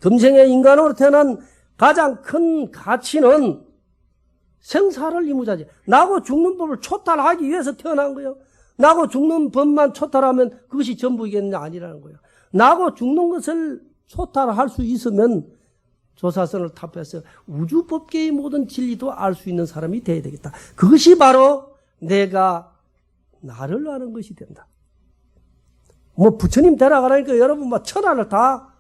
금생의 인간으로 태어난 가장 큰 가치는 생사를 이무자지. 나고 죽는 법을 초탈하기 위해서 태어난 거예요. 나고 죽는 법만 초탈하면 그것이 전부이겠느냐? 아니라는 거예요. 나고 죽는 것을 초탈할 수 있으면 조사선을 탑해서 우주법계의 모든 진리도 알 수 있는 사람이 되어야 되겠다. 그것이 바로 내가 나를 아는 것이 된다. 뭐 부처님 데려가라니까 여러분 뭐 천하를 다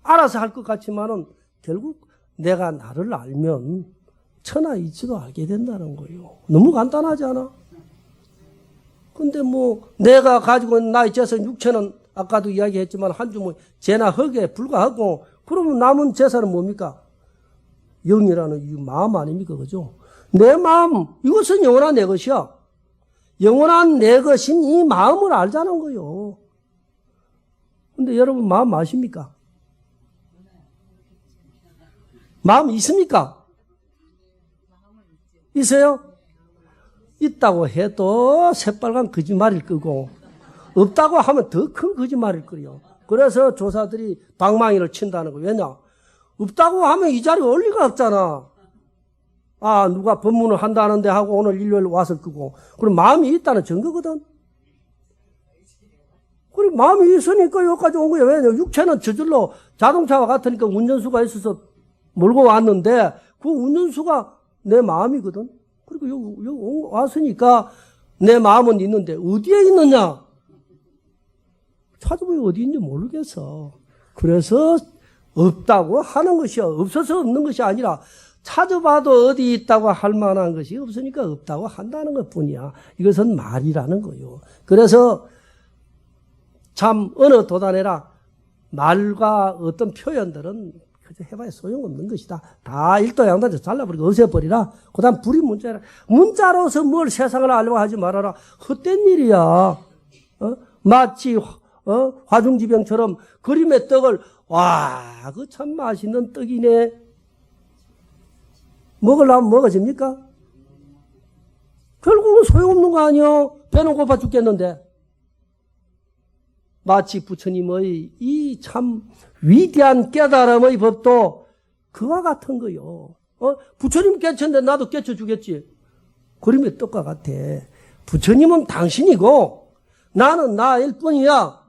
알아서 할 것 같지만은 결국 내가 나를 알면 천하 이치도 알게 된다는 거예요. 너무 간단하지 않아? 근데 뭐 내가 가지고 있는 나의 재산 6천원 아까도 이야기했지만 한 주뭐 재나 흙에 불과하고 그러면 남은 재산은 뭡니까? 영이라는 이 마음 아닙니까? 그죠? 내 마음, 이것은 영원한 내 것이야. 영원한 내 것인 이 마음을 알자는 거예요. 근데 여러분 마음 아십니까? 마음 있습니까? 있어요? 있다고 해도 새빨간 거짓말일 거고 없다고 하면 더 큰 거짓말일 거예요. 그래서 조사들이 방망이를 친다는 거예요. 왜냐? 없다고 하면 이 자리에 올 리가 없잖아. 아, 누가 법문을 한다는데 하고 오늘 일요일 왔을 거고. 그럼 마음이 있다는 증거거든. 그리고 마음이 있으니까 여기까지 온 거예요. 왜냐? 육체는 저절로 자동차와 같으니까 운전수가 있어서 몰고 왔는데 그 운전수가 내 마음이거든. 그리고 여기 왔으니까 내 마음은 있는데 어디에 있느냐? 찾아보면 어디 있는지 모르겠어. 그래서 없다고 하는 것이야. 없어서 없는 것이 아니라 찾아봐도 어디 있다고 할 만한 것이 없으니까 없다고 한다는 것뿐이야. 이것은 말이라는 거요. 그래서 참 어느 도단해라. 말과 어떤 표현들은 그저 해봐야 소용없는 것이다. 다 일도양단에서 잘라버리고 없애버리라. 그 다음 불이 문자라. 문자로서 뭘 세상을 알려고 하지 말아라. 헛된 일이야. 마치 화중지병처럼 그림의 떡을 와, 그 참 맛있는 떡이네. 먹으려면 먹어집니까? 결국은 소용없는 거 아니요. 배는 고파 죽겠는데. 마치 부처님의 이 참 위대한 깨달음의 법도 그와 같은 거요. 부처님 깨쳤는데 나도 깨쳐주겠지. 그림의 떡과 같아. 부처님은 당신이고 나는 나일 뿐이야.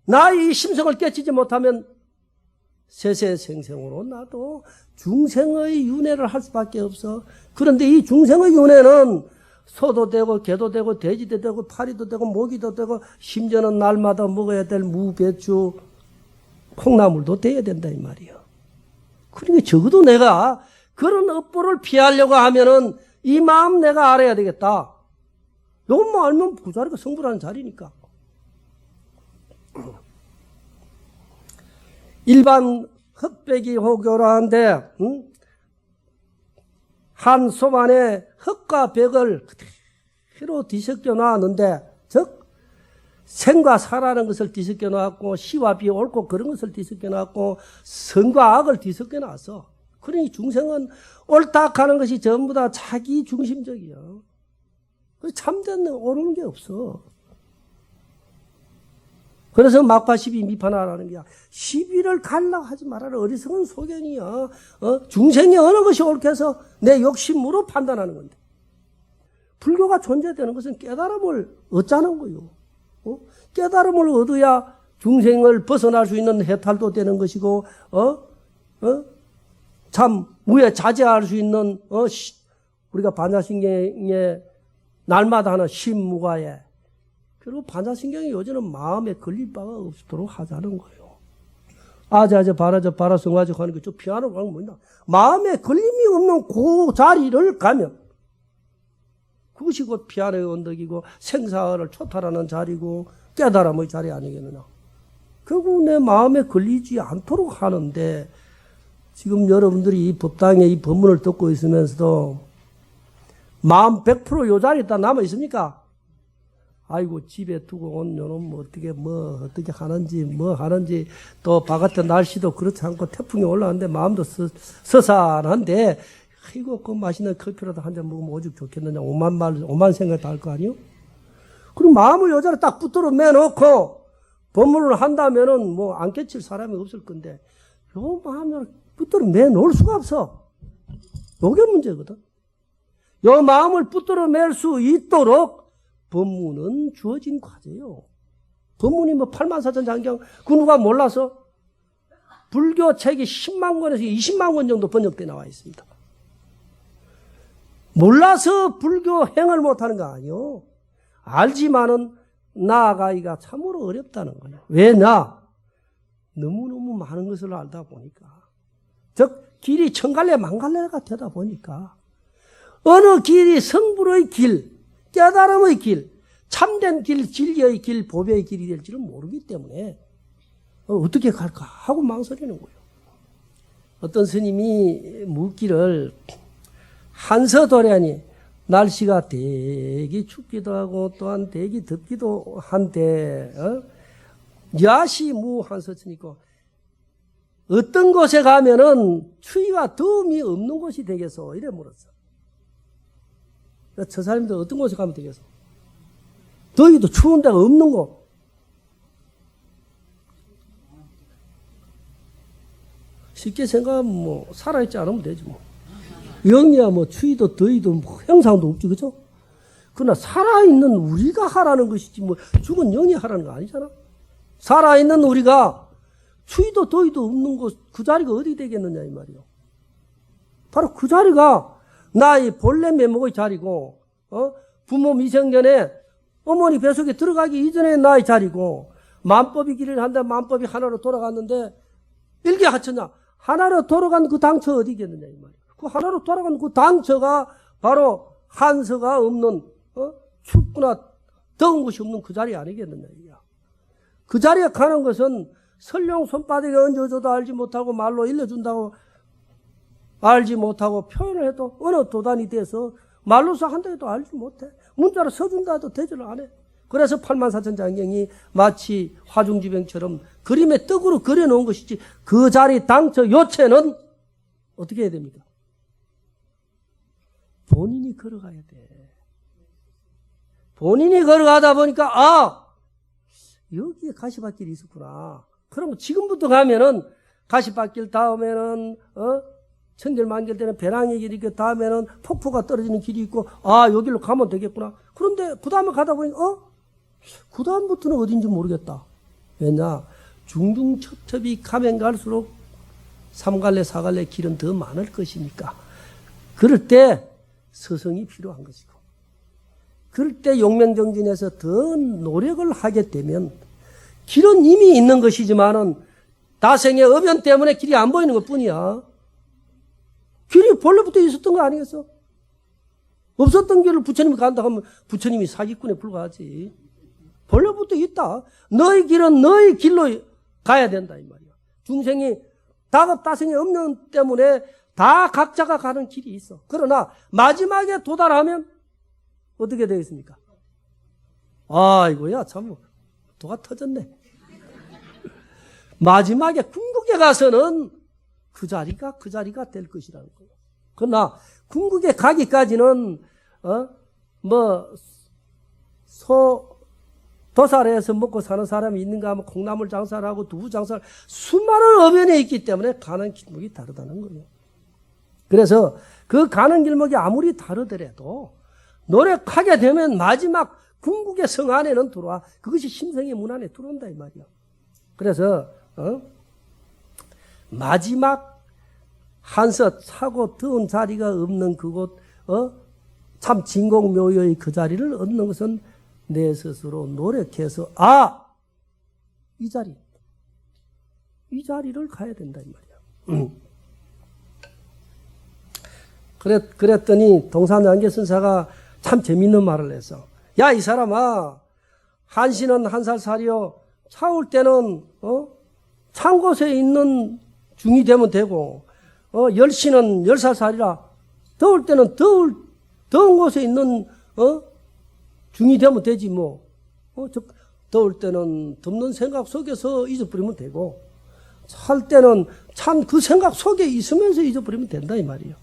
나의 심성을 깨치지 못하면 세세생생으로 나도 중생의 윤회를 할 수밖에 없어. 그런데 이 중생의 윤회는 소도 되고 개도 되고 돼지도 되고 파리도 되고 모기도 되고 심지어는 날마다 먹어야 될 무, 배추, 콩나물도 돼야 된다 이 말이에요. 그러니까 적어도 내가 그런 업보를 피하려고 하면은 이 마음 내가 알아야 되겠다. 이것만 알면 그 자리가 성불하는 자리니까. 일반 흑백이 호교라는데 한 솜 안에 흑과 백을 그대로 뒤섞여 놨는데 즉 생과 사라는 것을 뒤섞여 놨고 시와 비 옳고 그런 것을 뒤섞여 놨고 선과 악을 뒤섞여 놨어. 그러니 중생은 옳다 하는 것이 전부 다 자기 중심적이야. 참된 옳은 게 없어. 그래서 막파 시비 미판하라는 거야. 시비를 가려고 하지 말아라. 어리석은 소견이야. 중생이 어느 것이 옳겠어? 내 욕심으로 판단하는 건데. 불교가 존재되는 것은 깨달음을 얻자는 거요. 깨달음을 얻어야 중생을 벗어날 수 있는 해탈도 되는 것이고, 참 무에 자제할 수 있는 우리가 반야신경에 날마다 하는 신무가에 그리고 반야신경이 요즘은 마음에 걸릴 바가 없도록 하자는 거예요. 아자저 바라 성화적 하는 게 저 피아노 가면 뭐냐? 마음에 걸림이 없는 그 자리를 가면 그것이 곧 피아노의 언덕이고 생사를 초탈하는 자리고 깨달음의 자리 아니겠느냐? 결국 내 마음에 걸리지 않도록 하는데 지금 여러분들이 이 법당에 이 법문을 듣고 있으면서도 마음 100% 요 자리에 다 남아 있습니까? 아이고 집에 두고 온 요놈 어떻게 하는지 또 바깥에 날씨도 그렇지 않고 태풍이 올라왔는데 마음도 서산한데 아이고 그 맛있는 커피라도 한 잔 먹으면 오죽 좋겠느냐 오만 생각 다 할 거 아니요? 그리고 마음을 요 자리에 딱 붙들어 매놓고 법문을 한다면은 뭐 안 깨칠 사람이 없을 건데, 요 마음을 붙들어 매놓을 수가 없어. 요게 문제거든. 요 마음을 붙들어 맬 수 있도록 법문은 주어진 과제요. 법문이 뭐 84,000장경, 그 누가 몰라서? 불교 책이 10만 권에서 20만 권 정도 번역돼 나와 있습니다. 몰라서 불교 행을 못하는 거 아니요. 알지만은 나아가기가 참으로 어렵다는 거예요. 왜냐? 너무너무 많은 것을 알다 보니까. 즉 길이 천갈래 만갈래가 되다 보니까 어느 길이 성불의 길, 깨달음의 길, 참된 길, 진리의 길, 보배의 길이 될지를 모르기 때문에 어떻게 갈까 하고 망설이는 거예요. 어떤 스님이 묻기를 한서도련이 날씨가 되게 춥기도 하고 또한 되게 덥기도 한데 야시무 한서치니까 어떤 곳에 가면은 추위와 더움이 없는 곳이 되겠소? 이래 물었어. 저 사람들 어떤 곳에 가면 되겠소? 더위도 추운 데가 없는 곳. 쉽게 생각하면 뭐 살아있지 않으면 되지 뭐. 영이야 뭐 추위도 더위도 뭐 형상도 없지 그죠? 그러나 살아있는 우리가 하라는 것이지 뭐 죽은 영이 하라는 거 아니잖아. 살아있는 우리가 추위도 더위도 없는 곳, 그 자리가 어디 되겠느냐 이 말이요. 바로 그 자리가 나의 본래 면목의 자리고 부모 미생전에 어머니 뱃속에 들어가기 이전에 나의 자리고 만법이 길을 한다 만법이 하나로 돌아갔는데 일개하천냐 하나로 돌아간 그 당처 어디겠느냐 이 말이요. 그 하나로 돌아간 그 당처가 바로 한서가 없는 춥거나 더운 것이 없는 그 자리 아니겠느냐 이야. 그 자리에 가는 것은 설령 손바닥에 얹어줘도 알지 못하고 말로 일러준다고 알지 못하고 표현을 해도 어느 도단이 돼서 말로서 한다 해도 알지 못해. 문자로 써준다 해도 대절을 안 해. 그래서 84,000장경이 마치 화중지병처럼 그림의 떡으로 그려놓은 것이지 그 자리 당처 요체는 어떻게 해야 됩니까? 본인이 걸어가야 돼. 본인이 걸어가다 보니까 여기에 가시밭길이 있었구나. 그러면 지금부터 가면은 가시밭길 다음에는 천길만길 되는 배낭의 길이 있고 다음에는 폭포가 떨어지는 길이 있고 여기로 가면 되겠구나. 그런데 그 다음에 가다 보니 그 다음부터는 어딘지 모르겠다. 왜냐? 중중첩첩이 가면 갈수록 삼갈래 사갈래 길은 더 많을 것이니까. 그럴 때 서성이 필요한 것이고 그럴 때 용맹정진에서 더 노력을 하게 되면 길은 이미 있는 것이지만은 다생의 어변 때문에 길이 안 보이는 것 뿐이야. 길이 본래부터 있었던 거 아니겠어? 없었던 길을 부처님이 간다 하면 부처님이 사기꾼에 불과하지. 본래부터 있다. 너의 길은 너의 길로 가야 된다 이 말이야. 중생이 다급다생이 없는 때문에 다 각자가 가는 길이 있어. 그러나 마지막에 도달하면 어떻게 되겠습니까? 이거야 참 도가 터졌네. 마지막에 궁극에 가서는 그 자리가 될 것이라는 거예요. 그러나 궁극에 가기까지는 도살해서 먹고 사는 사람이 있는가 하면 콩나물 장사를 하고 두부 장사를 수많은 어변에 있기 때문에 가는 길목이 다르다는 거예요. 그래서 그 가는 길목이 아무리 다르더라도 노력하게 되면 마지막 궁극의 성 안에는 들어와. 그것이 심성의 문 안에 들어온다 이 말이야. 그래서 마지막 한서 차고 더운 자리가 없는 그곳 참 진공묘의 그 자리를 얻는 것은 내 스스로 노력해서 이 자리를 가야 된다 이 말이야. 그랬더니 동산양계 선사가 참 재밌는 말을 했어. 야, 이 사람아, 한시는 한 살 살이요. 차올 때는 찬 곳에 있는 중이 되면 되고, 10시는 10살 살이라. 더울 때는 더운 곳에 있는 중이 되면 되지 뭐. 더울 때는 덮는 생각 속에서 잊어버리면 되고, 살 때는 참 그 생각 속에 있으면서 잊어버리면 된다 이 말이에요.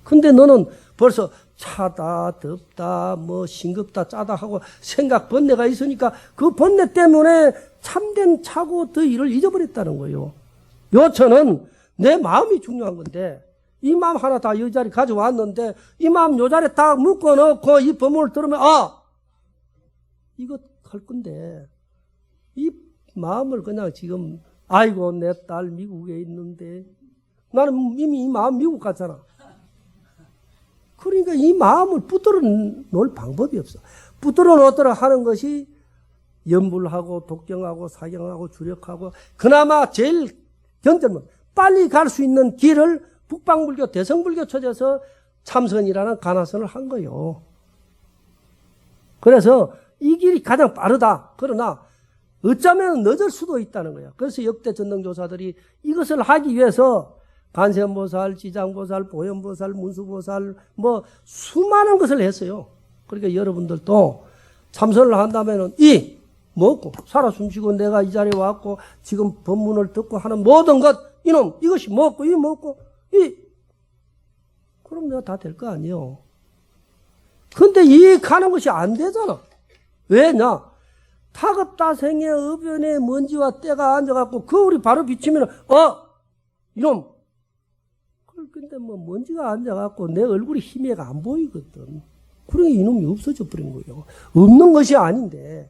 근데 너는 벌써 차다, 덥다, 뭐 싱겁다, 짜다 하고 생각 번뇌가 있으니까 그 번뇌 때문에 참된 차고 더위를 잊어버렸다는 거예요. 요처는 내 마음이 중요한 건데 이 마음 하나 다 이 자리 가져왔는데 이 마음 요 자리에 딱 묶어놓고 이 법문을 들으면 이거 할 건데 이 마음을 그냥 지금 아이고 내 딸 미국에 있는데 나는 이미 이 마음 미국 갔잖아. 그러니까 이 마음을 붙들어 놓을 방법이 없어. 붙들어 놓도록 하는 것이 염불하고 독경하고 사경하고 주력하고 그나마 제일 견뎌면 빨리 갈 수 있는 길을 북방불교 대성불교 처져서 참선이라는 가나선을 한 거예요. 그래서 이 길이 가장 빠르다. 그러나 어쩌면 늦을 수도 있다는 거예요. 그래서 역대 전능조사들이 이것을 하기 위해서 간세음보살, 지장보살, 보현보살, 문수보살 뭐 수많은 것을 했어요. 그러니까 여러분들도 참선을 한다면은 이 먹고 살아 숨쉬고 내가 이 자리에 왔고 지금 법문을 듣고 하는 모든 것 이놈 이것이 먹고 이 먹고 이 그럼 내가 다 될 거 아니에요. 근데 이 가는 것이 안 되잖아. 왜냐? 타급다생의 어변에 먼지와 때가 앉아갖고 거울이 바로 비치면 이놈 근데 뭐 먼지가 앉아갖고 내 얼굴이 희미해가 안 보이거든. 그러니까 이놈이 없어져 버린 거예요. 없는 것이 아닌데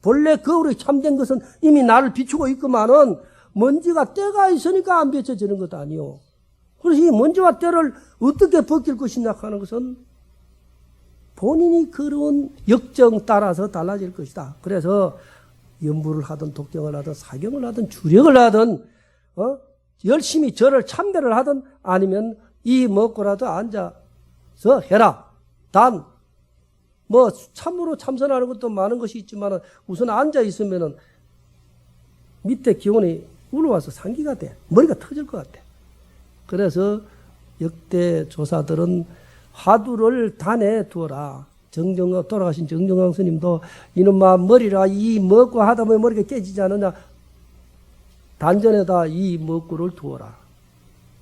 본래 거울에 참된 것은 이미 나를 비추고 있구만은 먼지가 때가 있으니까 안 비춰지는 것도 아니요. 그래서 이 먼지와 때를 어떻게 벗길 것이냐 하는 것은 본인이 그런 역정 따라서 달라질 것이다. 그래서 염불을 하든 독경을 하든 사경을 하든 주력을 하든 열심히 절을 참배를 하든 아니면 이 먹고라도 앉아서 해라. 단 뭐 참으로 참선하는 것도 많은 것이 있지만 우선 앉아 있으면은 밑에 기운이 올라와서 상기가 돼. 머리가 터질 것 같아. 그래서 역대 조사들은 화두를 단에 두어라. 돌아가신 정정왕 스님도 이놈아 머리라 이 먹고 하다 보면 머리가 깨지지 않느냐. 단전에다 이 먹고를 두어라.